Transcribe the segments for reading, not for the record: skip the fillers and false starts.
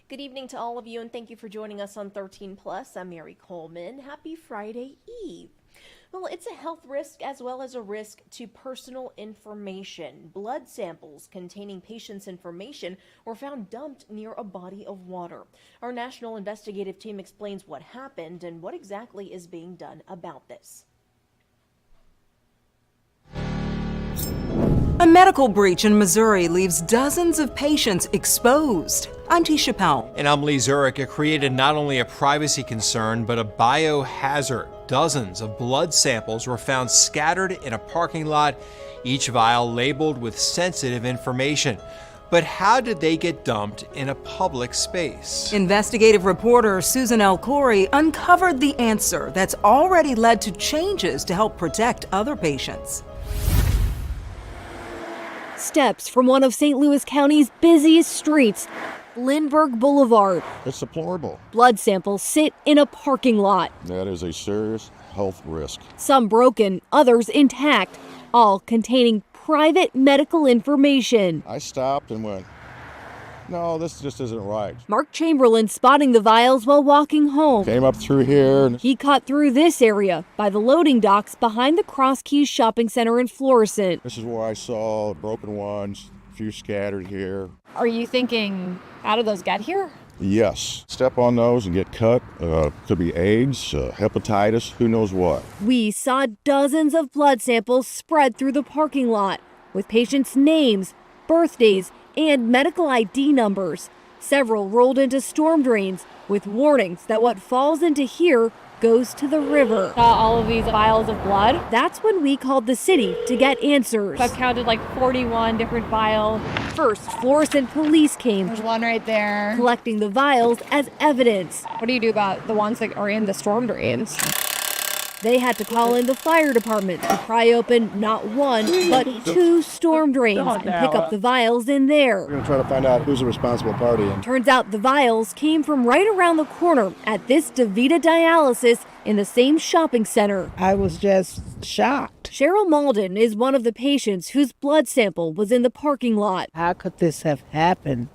Good evening to all of you, and thank you for joining us on 13 Plus. I'm Mary Coleman. Happy Friday Eve. Well, it's a health risk as well as a risk to personal information. Blood samples containing patients' information were found dumped near a body of water. Our national investigative team explains what happened and what exactly is being done about this. A medical breach in Missouri leaves dozens of patients exposed. I'm Tisha Powell. And I'm Lee Zurich. It created not only a privacy concern, but a biohazard. Dozens of blood samples were found scattered in a parking lot, each vial labeled with sensitive information. But how did they get dumped in a public space? Investigative reporter Susan L. Corey uncovered the answer that's already led to changes to help protect other patients. Steps from one of St. Louis County's busiest streets, Lindbergh Boulevard. It's deplorable. Blood samples sit in a parking lot. That is a serious health risk. Some broken, others intact, all containing private medical information. I stopped and went, no, this just isn't right. Mark Chamberlain spotting the vials while walking home. Came up through here. And He cut through this area by the loading docks behind the Cross Keys Shopping Center in Florissant. this is where I saw broken ones, a few scattered here. Are you thinking, how did those get here? Yes, step on those and get cut. Could be AIDS, hepatitis, who knows what. We saw dozens of blood samples spread through the parking lot with patients' names, birthdays, and medical ID numbers. Several rolled into storm drains with warnings that what falls into here goes to the river. Saw all of these vials of blood. That's when we called the city to get answers. I've counted like 41 different vials. First, Florissant police came, There's one right there. collecting the vials as evidence. What do you do about the ones that are in the storm drains? They had to call in the fire department to pry open not one, but two storm drains and pick up the vials in there. We're going to try to find out who's the responsible party. And Turns out the vials came from right around the corner at this DaVita Dialysis in the same shopping center. I was just shocked. Cheryl Malden is one of the patients whose blood sample was in the parking lot. How could this have happened?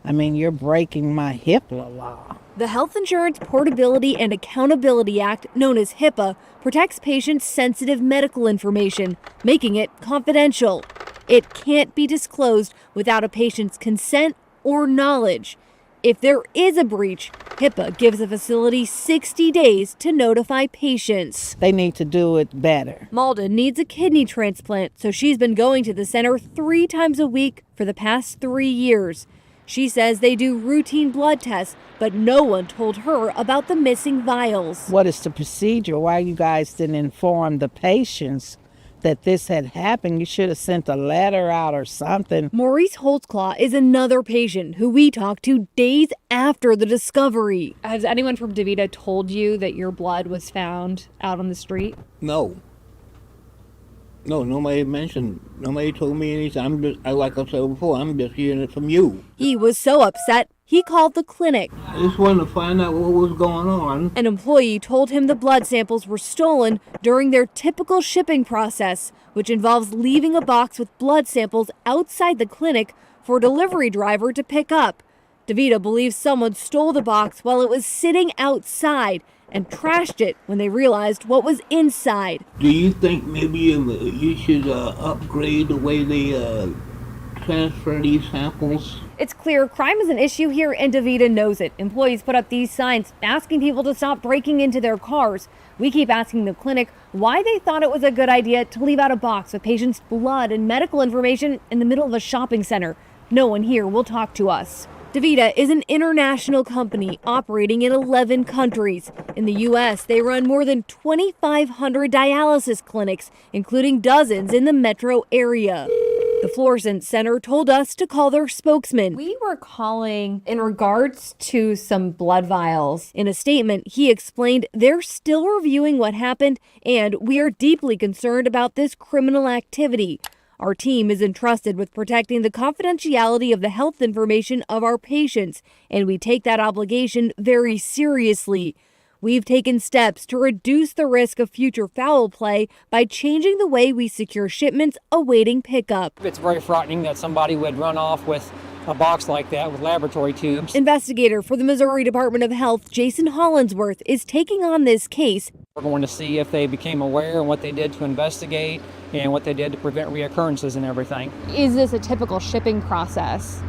I mean, you're breaking my HIPAA law. The Health Insurance Portability and Accountability Act, known as HIPAA, protects patients' sensitive medical information, making it confidential. It can't be disclosed without a patient's consent or knowledge. If there is a breach, HIPAA gives a facility 60 days to notify patients. They need to do it better. Malden needs a kidney transplant, so she's been going to the center 3 times a week for the past 3 years. She says they do routine blood tests, but no one told her about the missing vials. What is the procedure? Why you guys didn't inform the patients that this had happened? You should have sent a letter out or something. Maurice Holtzclaw is another patient who we talked to days after the discovery. Has anyone from DaVita told you that your blood was found out on the street? No, nobody told me anything. Like I said before, I'm just hearing it from you. He was so upset, he called the clinic. I just wanted to find out what was going on. An employee told him the blood samples were stolen during their typical shipping process, which involves leaving a box with blood samples outside the clinic for a delivery driver to pick up. DaVita believes someone stole the box while it was sitting outside and trashed it when they realized what was inside. Do you think maybe you should upgrade the way they transfer these samples? It's clear crime is an issue here and DaVita knows it. Employees put up these signs asking people to stop breaking into their cars. We keep asking the clinic why they thought it was a good idea to leave out a box with patients' blood and medical information in the middle of a shopping center. No one here will talk to us. DaVita is an international company operating in 11 countries. In the U.S., they run more than 2,500 dialysis clinics, including dozens in the metro area. The Florissant Center told us to call their spokesman. We were calling in regards to some blood vials. In a statement, he explained they're still reviewing what happened and we are deeply concerned about this criminal activity. Our team is entrusted with protecting the confidentiality of the health information of our patients, and we take that obligation very seriously. We've taken steps to reduce the risk of future foul play by changing the way we secure shipments awaiting pickup. It's very frightening that somebody would run off with a box like that with laboratory tubes. Investigator for the Missouri Department of Health, Jason Hollinsworth, is taking on this case. We're going to see if they became aware and what they did to investigate and what they did to prevent reoccurrences and everything. Is this a typical shipping process?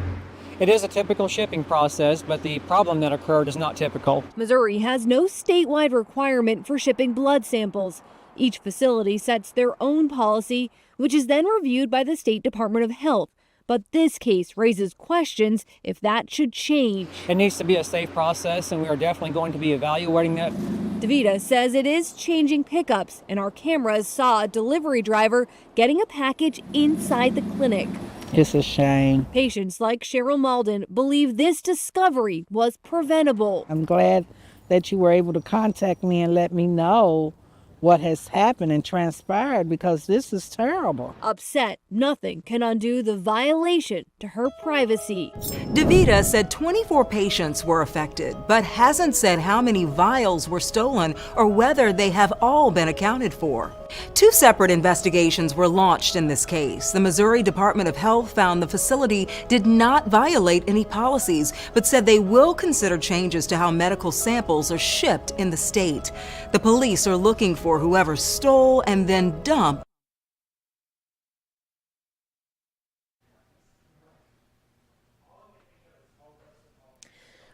It is a typical shipping process, but the problem that occurred is not typical. Missouri has no statewide requirement for shipping blood samples. Each facility sets their own policy, which is then reviewed by the State Department of Health. But this case raises questions if that should change. It needs to be a safe process, and we are definitely going to be evaluating that. DeVita says it is changing pickups, and our cameras saw a delivery driver getting a package inside the clinic. It's a shame. Patients like Cheryl Malden believe this discovery was preventable. I'm glad that you were able to contact me and let me know what has happened and transpired, because this is terrible. Upset, nothing can undo the violation to her privacy. DeVita said 24 patients were affected, but hasn't said how many vials were stolen or whether they have all been accounted for. 2 separate investigations were launched in this case. The Missouri Department of Health found the facility did not violate any policies, but said they will consider changes to how medical samples are shipped in the state. The police are looking for whoever stole and then dumped.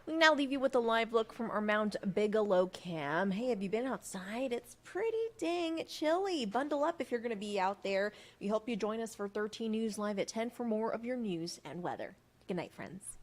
We now leave you with a live look from our Mount Bigelow cam. Hey, have you been outside? It's pretty dang chilly. Bundle up if you're going to be out there. We hope you join us for 13 News Live at 10 for more of your news and weather. Good night, friends.